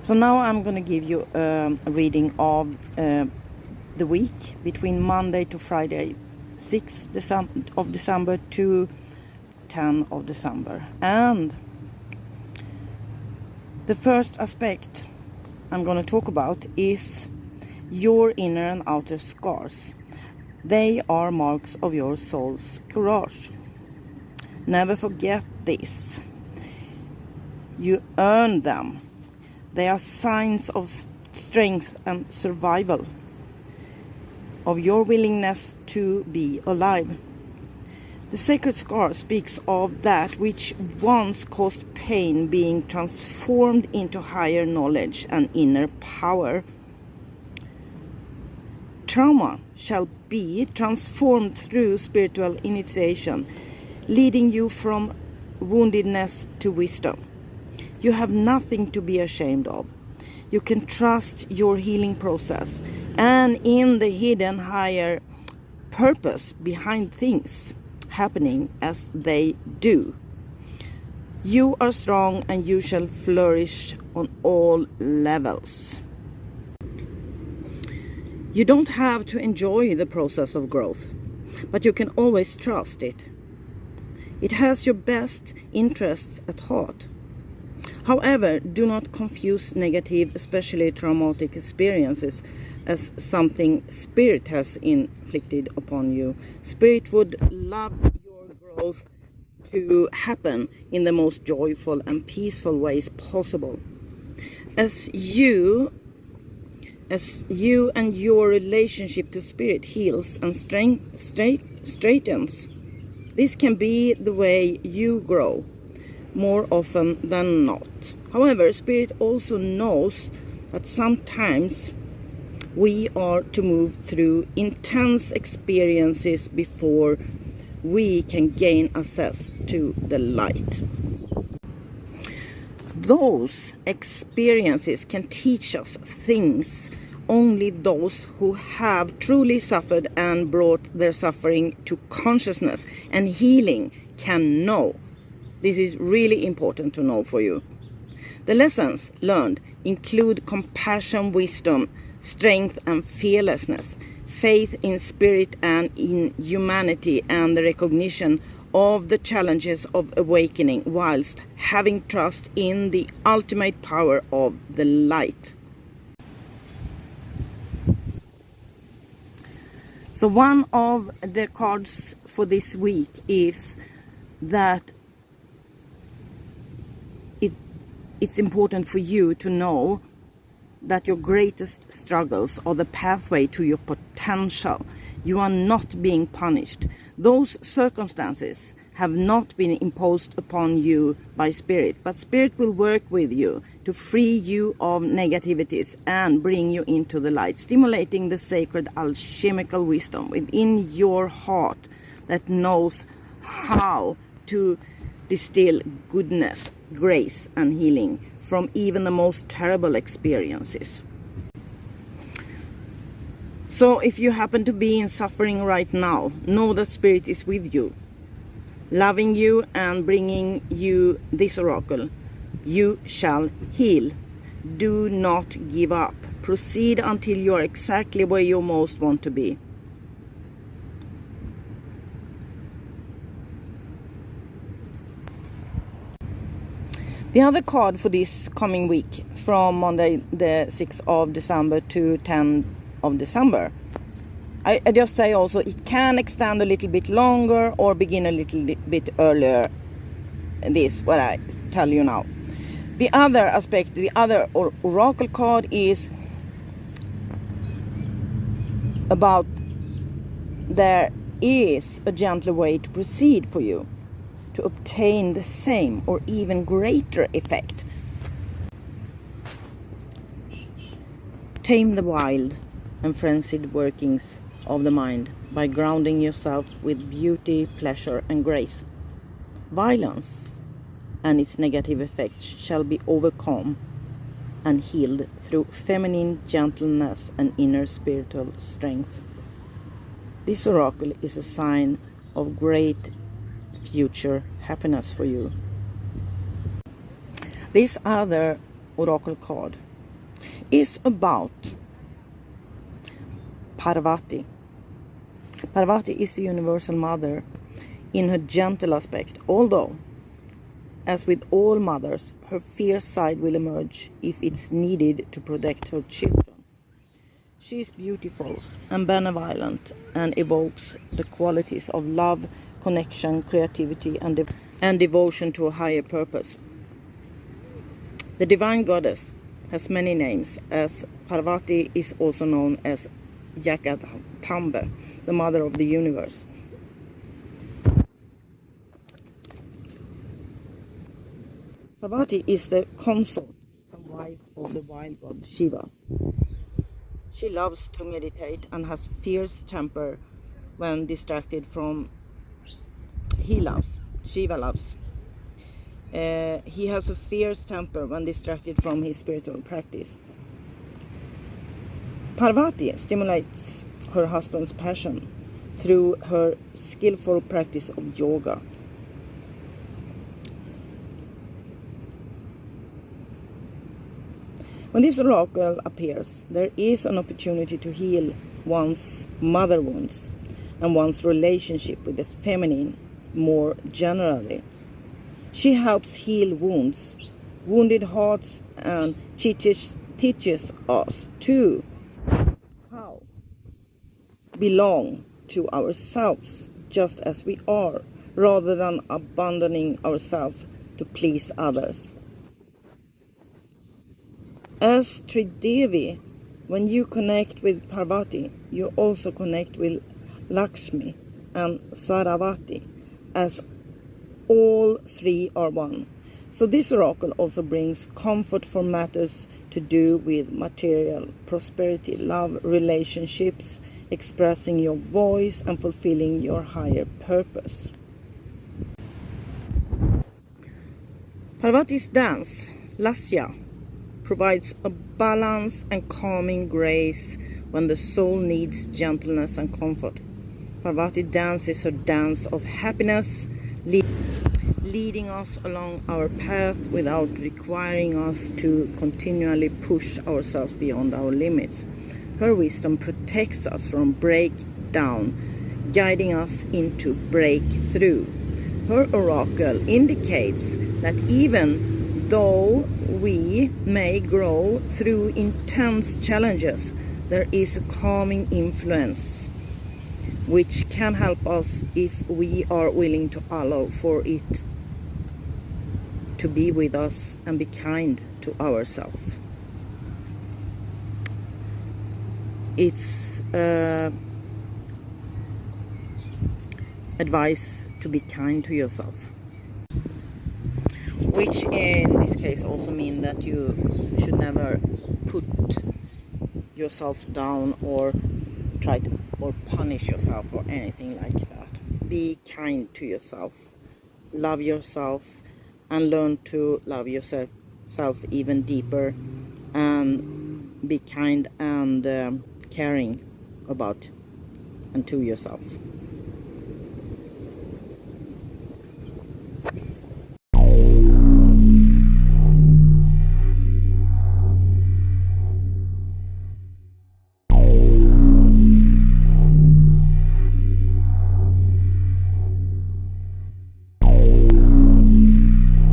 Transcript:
So now I'm going to give you a reading of the week between Monday to Friday, 6th of December to 10th of December. And the first aspect I'm going to talk about is your inner and outer scars. They are marks of your soul's courage. Never forget this. You earned them. They are signs of strength and survival, of your willingness to be alive. The sacred scar speaks of that which once caused pain being transformed into higher knowledge and inner power. Trauma shall be transformed through spiritual initiation, leading you from woundedness to wisdom. You have nothing to be ashamed of. You can trust your healing process and in the hidden higher purpose behind things happening as they do. You are strong and you shall flourish on all levels. You don't have to enjoy the process of growth, but you can always trust it. It has your best interests at heart. However, do not confuse negative, especially traumatic experiences as something Spirit has inflicted upon you. Spirit would love your growth to happen in the most joyful and peaceful ways possible. As you and your relationship to Spirit heals and straightens, this can be the way you grow more often than not. However, Spirit also knows that sometimes we are to move through intense experiences before we can gain access to the light. Those experiences can teach us things only those who have truly suffered and brought their suffering to consciousness and healing can know. This is really important to know for you. The lessons learned include compassion, wisdom, strength and fearlessness, faith in Spirit and in humanity, and the recognition of the challenges of awakening whilst having trust in the ultimate power of the light. So one of the cards for this week is that it's important for you to know that your greatest struggles are the pathway to your potential. You are not being punished. Those circumstances have not been imposed upon you by Spirit, but Spirit will work with you to free you of negativities and bring you into the light, stimulating the sacred alchemical wisdom within your heart that knows how to distill goodness, grace and healing from even the most terrible experiences. So if you happen to be in suffering right now, know that Spirit is with you, loving you and bringing you this oracle. You shall heal. Do not give up. Proceed until you are exactly where you most want to be. The other card for this coming week, from Monday the 6th of December to 10th of December, I just say also it can extend a little bit longer or begin a little bit earlier. This what I tell you now. The other aspect, the other oracle card is about there is a gentler way to proceed for you to obtain the same or even greater effect. Tame the wild and frenzied workings of the mind by grounding yourself with beauty, pleasure and grace. Violence and its negative effects shall be overcome and healed through feminine gentleness and inner spiritual strength. This oracle is a sign of great future happiness for you. This other oracle card is about Parvati. Parvati is the universal mother in her gentle aspect, although, as with all mothers, her fierce side will emerge if it's needed to protect her children. She is beautiful and benevolent and evokes the qualities of love, connection, creativity, and devotion to a higher purpose. The divine goddess has many names, as Parvati is also known as Jagatambe, the mother of the universe. Parvati is the consort and wife of the wild god Shiva. She loves to meditate and has fierce temper when distracted from Shiva loves. He has a fierce temper when distracted from his spiritual practice. Parvati stimulates her husband's passion through her skillful practice of yoga. When this oracle appears, there is an opportunity to heal one's mother wounds and one's relationship with the feminine more generally. She helps heal wounds, wounded hearts, and teaches us to how belong to ourselves just as we are, rather than abandoning ourselves to please others. As Tridevi, when you connect with Parvati, you also connect with Lakshmi and Saravati, as all three are one. So this oracle also brings comfort for matters to do with material prosperity, love, relationships, expressing your voice and fulfilling your higher purpose. Parvati's dance, Lasya, provides a balance and calming grace when the soul needs gentleness and comfort. Parvati dance is a dance of happiness, leading us along our path without requiring us to continually push ourselves beyond our limits. Her wisdom protects us from breakdown, guiding us into breakthrough. Her oracle indicates that even though we may grow through intense challenges, there is a calming influence which can help us if we are willing to allow for it to be with us and be kind to ourselves. It's advice to be kind to yourself, which in this case also means that you should never put yourself down or try to or punish yourself or anything like that. Be kind to yourself, love yourself, and learn to love yourself even deeper, and be kind and caring about and to yourself.